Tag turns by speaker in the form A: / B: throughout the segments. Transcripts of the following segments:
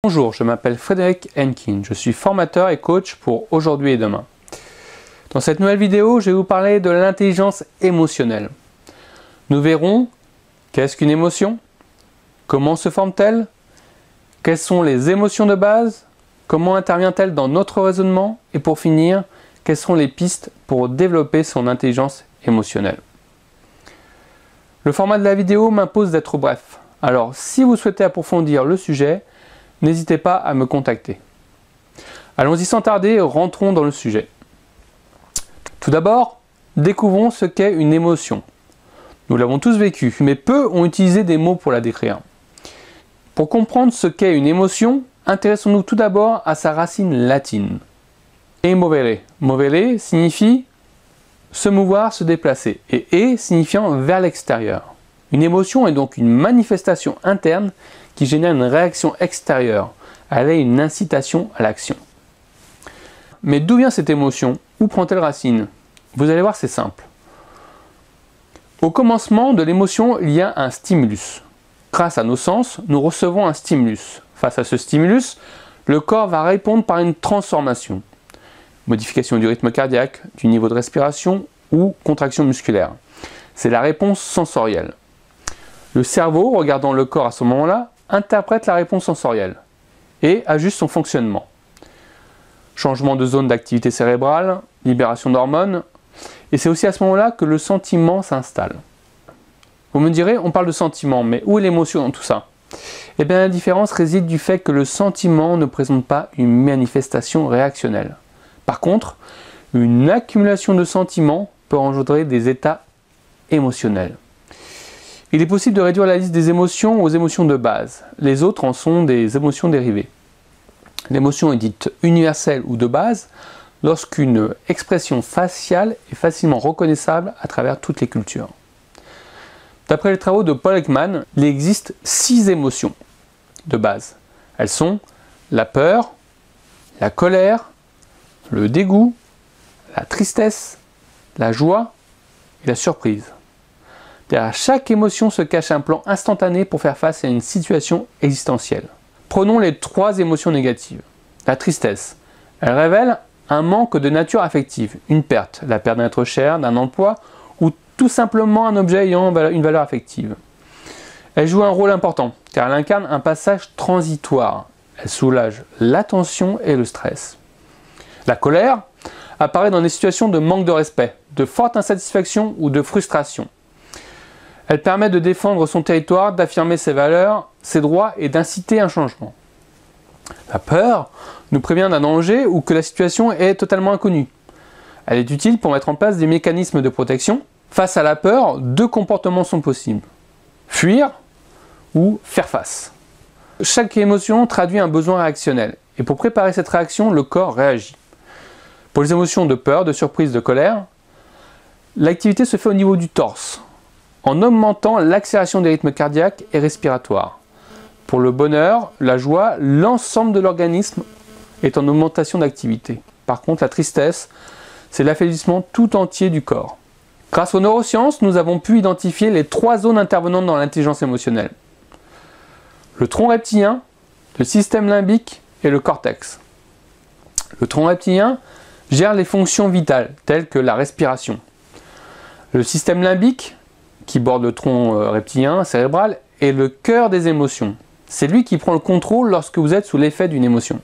A: Bonjour, je m'appelle Frédéric Henkin, je suis formateur et coach pour aujourd'hui et demain. Dans cette nouvelle vidéo, je vais vous parler de l'intelligence émotionnelle. Nous verrons qu'est-ce qu'une émotion, comment se forme-t-elle, quelles sont les émotions de base, comment intervient-elle dans notre raisonnement et pour finir, quelles sont les pistes pour développer son intelligence émotionnelle. Le format de la vidéo m'impose d'être bref, alors si vous souhaitez approfondir le sujet, n'hésitez pas à me contacter. Allons-y sans tarder, rentrons dans le sujet. Tout d'abord, découvrons ce qu'est une émotion. Nous l'avons tous vécu, mais peu ont utilisé des mots pour la décrire. Pour comprendre ce qu'est une émotion, intéressons-nous tout d'abord à sa racine latine. E movere. Movere signifie se mouvoir, se déplacer, et e signifiant vers l'extérieur. Une émotion est donc une manifestation interne qui génère une réaction extérieure. Elle est une incitation à l'action. Mais d'où vient cette émotion? Où prend-elle racine? Vous allez voir, c'est simple. Au commencement de l'émotion, il y a un stimulus. Grâce à nos sens, nous recevons un stimulus. Face à ce stimulus, le corps va répondre par une transformation. Modification du rythme cardiaque, du niveau de respiration ou contraction musculaire. C'est la réponse sensorielle. Le cerveau, regardant le corps à ce moment-là, interprète la réponse sensorielle et ajuste son fonctionnement. Changement de zone d'activité cérébrale, libération d'hormones, et c'est aussi à ce moment-là que le sentiment s'installe. Vous me direz, on parle de sentiment, mais où est l'émotion dans tout ça? Eh bien, la différence réside du fait que le sentiment ne présente pas une manifestation réactionnelle. Par contre, une accumulation de sentiments peut engendrer des états émotionnels. Il est possible de réduire la liste des émotions aux émotions de base. Les autres en sont des émotions dérivées. L'émotion est dite universelle ou de base lorsqu'une expression faciale est facilement reconnaissable à travers toutes les cultures. D'après les travaux de Paul Ekman, il existe 6 émotions de base. Elles sont la peur, la colère, le dégoût, la tristesse, la joie et la surprise. Derrière chaque émotion se cache un plan instantané pour faire face à une situation existentielle. Prenons les 3 émotions négatives. La tristesse. Elle révèle un manque de nature affective, une perte, la perte d'un être cher, d'un emploi ou tout simplement un objet ayant une valeur affective. Elle joue un rôle important car elle incarne un passage transitoire. Elle soulage la tension et le stress. La colère apparaît dans des situations de manque de respect, de forte insatisfaction ou de frustration. Elle permet de défendre son territoire, d'affirmer ses valeurs, ses droits et d'inciter un changement. La peur nous prévient d'un danger ou que la situation est totalement inconnue. Elle est utile pour mettre en place des mécanismes de protection. Face à la peur, 2 comportements sont possibles. Fuir ou faire face. Chaque émotion traduit un besoin réactionnel. Et pour préparer cette réaction, le corps réagit. Pour les émotions de peur, de surprise, de colère, l'activité se fait au niveau du torse, en augmentant l'accélération des rythmes cardiaques et respiratoires. Pour le bonheur, la joie, l'ensemble de l'organisme est en augmentation d'activité. Par contre, la tristesse, c'est l'affaiblissement tout entier du corps. Grâce aux neurosciences, nous avons pu identifier les 3 zones intervenantes dans l'intelligence émotionnelle. Le tronc reptilien, le système limbique et le cortex. Le tronc reptilien gère les fonctions vitales, telles que la respiration. Le système limbique, qui borde le tronc reptilien cérébral, est le cœur des émotions. C'est lui qui prend le contrôle lorsque vous êtes sous l'effet d'une émotion.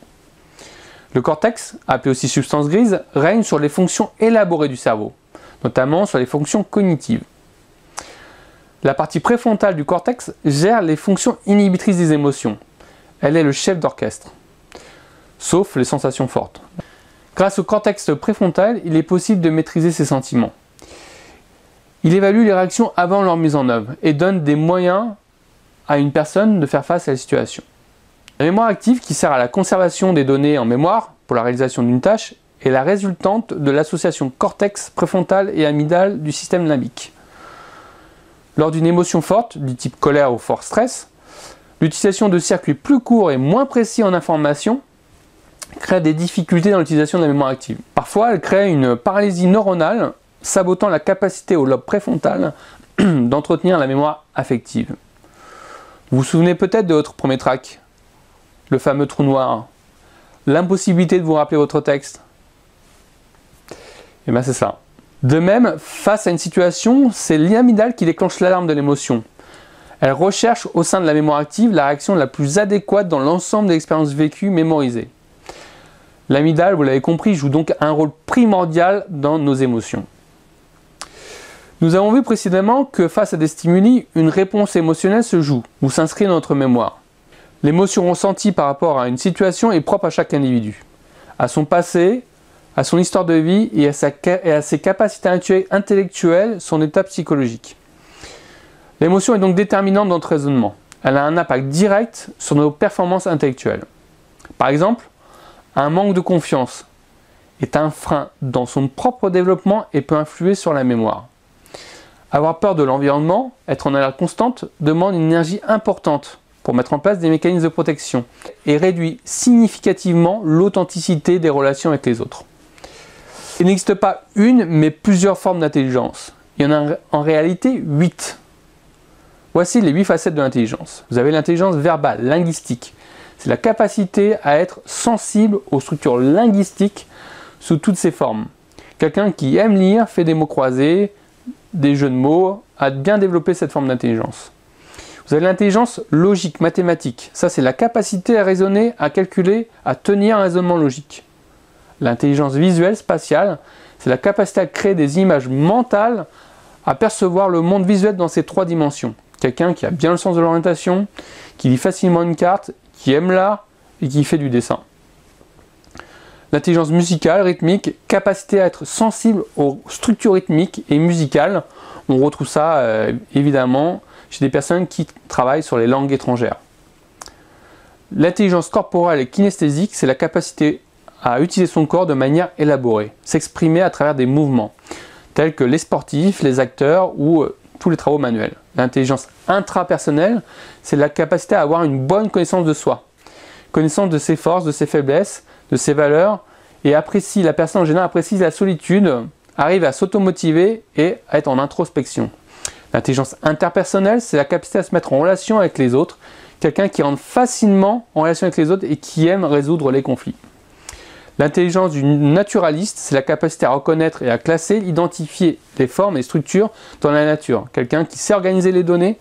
A: Le cortex, appelé aussi substance grise, règne sur les fonctions élaborées du cerveau, notamment sur les fonctions cognitives. La partie préfrontale du cortex gère les fonctions inhibitrices des émotions. Elle est le chef d'orchestre, sauf les sensations fortes. Grâce au cortex préfrontal, il est possible de maîtriser ses sentiments. Il évalue les réactions avant leur mise en œuvre et donne des moyens à une personne de faire face à la situation. La mémoire active, qui sert à la conservation des données en mémoire pour la réalisation d'une tâche, est la résultante de l'association cortex préfrontal et amygdale du système limbique. Lors d'une émotion forte, du type colère ou fort stress, l'utilisation de circuits plus courts et moins précis en information crée des difficultés dans l'utilisation de la mémoire active. Parfois, elle crée une paralysie neuronale, sabotant la capacité au lobe préfrontal d'entretenir la mémoire affective. Vous vous souvenez peut-être de votre premier trac. le fameux trou noir, l'impossibilité de vous rappeler votre texte. Et bien c'est ça. De même, face à une situation, c'est l'amygdale qui déclenche l'alarme de l'émotion. Elle recherche au sein de la mémoire active la réaction la plus adéquate dans l'ensemble des expériences vécues mémorisées. L'amygdale, vous l'avez compris, joue donc un rôle primordial dans nos émotions. Nous avons vu précédemment que face à des stimuli, une réponse émotionnelle se joue ou s'inscrit dans notre mémoire. L'émotion ressentie par rapport à une situation est propre à chaque individu, à son passé, à son histoire de vie et à ses capacités intellectuelles, son état psychologique. L'émotion est donc déterminante dans notre raisonnement. Elle a un impact direct sur nos performances intellectuelles. Par exemple, un manque de confiance est un frein dans son propre développement et peut influer sur la mémoire. Avoir peur de l'environnement, être en alerte constante, demande une énergie importante pour mettre en place des mécanismes de protection et réduit significativement l'authenticité des relations avec les autres. Il n'existe pas une, mais plusieurs formes d'intelligence. Il y en a en réalité 8. Voici les 8 facettes de l'intelligence. Vous avez l'intelligence verbale, linguistique. C'est la capacité à être sensible aux structures linguistiques sous toutes ses formes. Quelqu'un qui aime lire, fait des mots croisés, des jeux de mots, a bien développé cette forme d'intelligence. Vous avez l'intelligence logique, mathématique. Ça, c'est la capacité à raisonner, à calculer, à tenir un raisonnement logique. L'intelligence visuelle, spatiale, c'est la capacité à créer des images mentales, à percevoir le monde visuel dans ses 3 dimensions. Quelqu'un qui a bien le sens de l'orientation, qui lit facilement une carte, qui aime l'art et qui fait du dessin. L'intelligence musicale, rythmique, capacité à être sensible aux structures rythmiques et musicales. On retrouve ça évidemment chez des personnes qui travaillent sur les langues étrangères. L'intelligence corporelle et kinesthésique, c'est la capacité à utiliser son corps de manière élaborée, s'exprimer à travers des mouvements, tels que les sportifs, les acteurs ou tous les travaux manuels. L'intelligence intrapersonnelle, c'est la capacité à avoir une bonne connaissance de soi, connaissance de ses forces, de ses faiblesses, de ses valeurs, et la personne en général apprécie la solitude, arrive à s'automotiver et à être en introspection. L'intelligence interpersonnelle, c'est la capacité à se mettre en relation avec les autres, quelqu'un qui rentre facilement en relation avec les autres et qui aime résoudre les conflits. L'intelligence du naturaliste, c'est la capacité à reconnaître et à classer, identifier les formes et structures dans la nature. Quelqu'un qui sait organiser les données,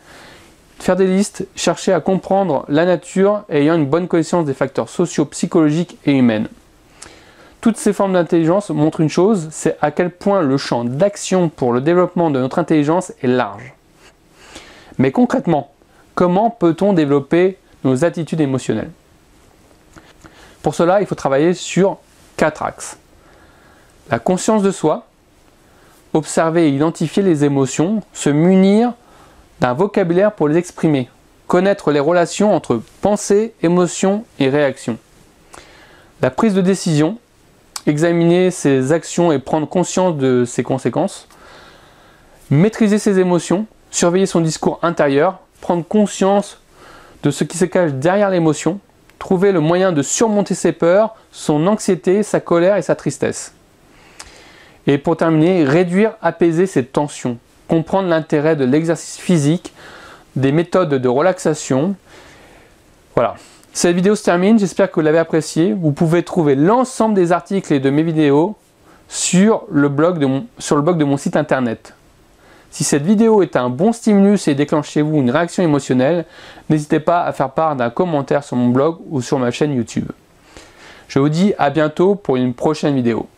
A: faire des listes, chercher à comprendre la nature et ayant une bonne connaissance des facteurs sociaux, psychologiques et humains. Toutes ces formes d'intelligence montrent une chose, c'est à quel point le champ d'action pour le développement de notre intelligence est large. Mais concrètement, comment peut-on développer nos attitudes émotionnelles? Pour cela, il faut travailler sur 4 axes. La conscience de soi, observer et identifier les émotions, se munir d'un vocabulaire pour les exprimer, connaître les relations entre pensée, émotion et réaction. La prise de décision, examiner ses actions et prendre conscience de ses conséquences. Maîtriser ses émotions, surveiller son discours intérieur, prendre conscience de ce qui se cache derrière l'émotion, trouver le moyen de surmonter ses peurs, son anxiété, sa colère et sa tristesse. Et pour terminer, réduire, apaiser ses tensions, comprendre l'intérêt de l'exercice physique, des méthodes de relaxation. Voilà. Cette vidéo se termine, j'espère que vous l'avez appréciée. Vous pouvez trouver l'ensemble des articles et de mes vidéos sur le blog de mon site internet. Si cette vidéo est un bon stimulus et déclenche chez vous une réaction émotionnelle, n'hésitez pas à faire part d'un commentaire sur mon blog ou sur ma chaîne YouTube. Je vous dis à bientôt pour une prochaine vidéo.